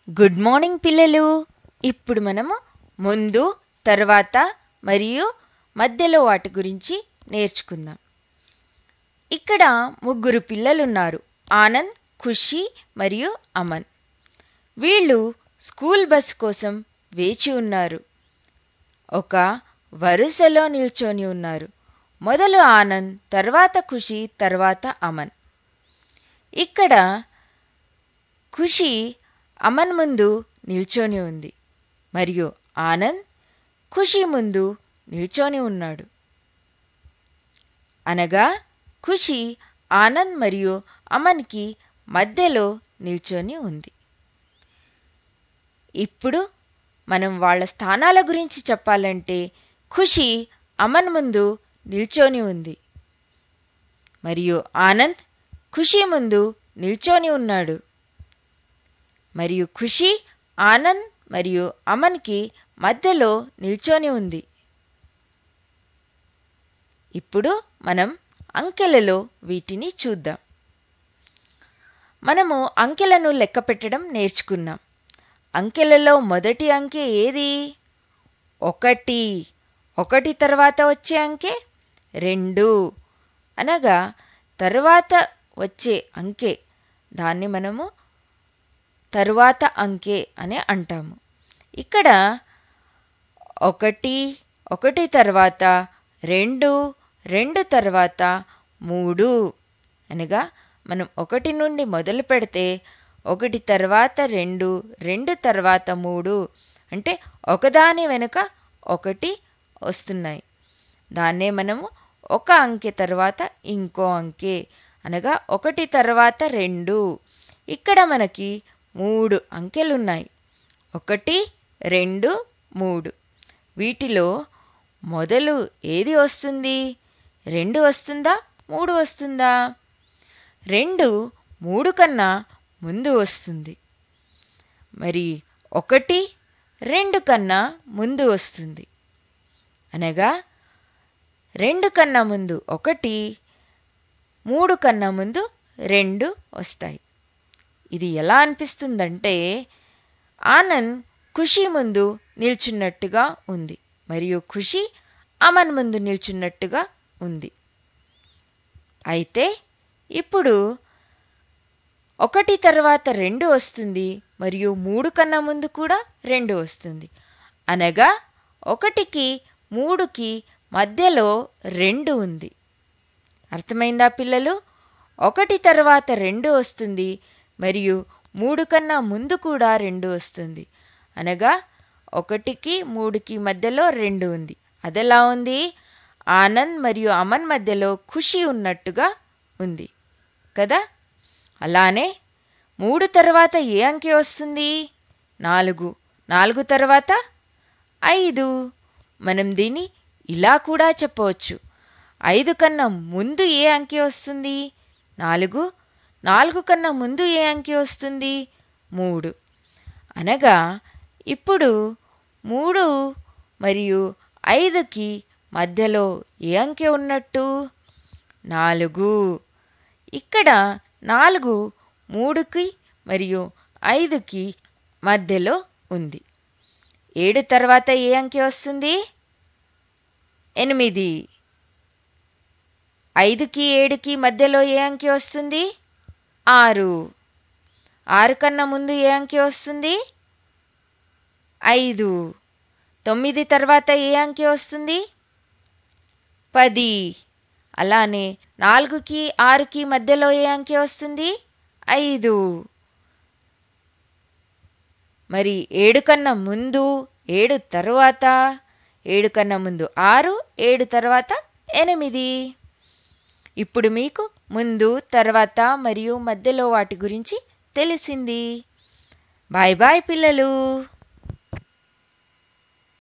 Good morning పిల్లలు. ఇప్పుడు మనము ముందు, తర్వాత మరియు మధ్యలో వాటి గురించి నేర్చుకుందాం. ఇక్కడ ముగ్గురు పిల్లలున్నారు, ఆనంద్, ఖుషి మరియు అమన్. వీళ్ళు స్కూల్ బస్ కోసం వేచి ఉన్నారు. ఒక వరుసలో నిల్చొని ఉన్నారు. మొదలు ఆనంద్, తర్వాత ఖుషి, తర్వాత అమన్. ఇక్కడ ఖుషి అమన్ ముందు నిల్చొని ఉంది మరియు ఆనంద్ ఖుషి ముందు నిల్చొని ఉన్నాడు. అనగా ఖుషి ఆనంద్ మరియు అమన్కి మధ్యలో నిల్చొని ఉంది. ఇప్పుడు మనం వాళ్ళ స్థానాల గురించి చెప్పాలంటే ఖుషి అమన్ ముందు నిల్చొని ఉంది మరియు ఆనంద్ ఖుషి ముందు నిల్చొని ఉన్నాడు. మరియు ఖుషి ఆనంద్ మరియు అమన్కి మధ్యలో నిల్చొని ఉంది. ఇప్పుడు మనం అంకెలలో వీటిని చూద్దాం. మనము అంకెలను లెక్క పెట్టడం నేర్చుకున్నాం. అంకెలలో మొదటి అంకె ఏది? 1. 1 తర్వాత వచ్చే అంకె 2. అనగా తర్వాత వచ్చే అంకె, దాన్ని మనము తరువాత అంకె అని అంటాము. ఇక్కడ 1, 1 తర్వాత 2, 2 తర్వాత 3. అనగా మనం 1 నుండి మొదలు పెడితే 1 తర్వాత 2, 2 తర్వాత 3 అంటే ఒకదాని వెనుక ఒకటి వస్తున్నాయి. దాన్నే మనము ఒక అంకె తర్వాత ఇంకో అంకె అనగా 1 తర్వాత 2. ఇక్కడ మనకి 3 అంకెలున్నాయి. 1, 2, 3. వీటిలో మొదలు ఏది వస్తుంది? 2 వస్తుందా, 3 వస్తుందా? 2 3 కన్నా ముందు వస్తుంది. మరి 1 2 కన్నా ముందు వస్తుంది. అనగా 2 కన్నా ముందు 1, 3 కన్నా ముందు 2 వస్తాయి. ఇది ఎలా అనిపిస్తుందంటే ఆనంద్ ఖుషి ముందు నిల్చున్నట్టుగా ఉంది మరియు ఖుషి అమన్ ముందు నిల్చున్నట్టుగా ఉంది. అయితే ఇప్పుడు 1 తర్వాత 2 వస్తుంది మరియు 3 కన్నా ముందు కూడా 2 వస్తుంది. అనగా 1కి 3కి మధ్యలో 2 ఉంది. అర్థమైందా పిల్లలు? 1 తర్వాత 2 వస్తుంది మరియు 3 కన్నా ముందు కూడా 2 వస్తుంది. అనగా 1కి 3కి మధ్యలో 2 ఉంది. అదెలా ఉంది? ఆనంద్ మరియు అమన్ మధ్యలో ఖుషి ఉన్నట్టుగా ఉంది కదా. అలానే 3 తర్వాత ఏ అంకె వస్తుంది? 4. 4 తర్వాత 5. మనం దీన్ని ఇలా కూడా చెప్పవచ్చు. 5 కన్నా ముందు ఏ అంకె వస్తుంది? 4. 4 కన్నా ముందు ఏ అంకె వస్తుంది? 3. అనగా ఇప్పుడు 3 మరియు 5కి మధ్యలో ఏ అంకె ఉన్నట్టు? 4. ఇక్కడ 4 3కి మరియు 5కి మధ్యలో ఉంది. 7 తర్వాత ఏ అంకె వస్తుంది? 8. 5కి 7కి మధ్యలో ఏ అంకె వస్తుంది? 6. 6 కన్నా ముందు ఏ అంకె వస్తుంది? 5. 9 తర్వాత ఏ అంకె వస్తుంది? 10. అలానే 4కి 6కి మధ్యలో ఏ అంకె వస్తుంది? 5. మరి 7 కన్నా ముందు, 7 తర్వాత, 7 కన్నా ముందు 6, 7 తర్వాత 8. ఇప్పుడు మీకు ముందు, తర్వాత మరియు మధ్యలో వాటి గురించి తెలిసింది. బాయ్ బాయ్ పిల్లలు.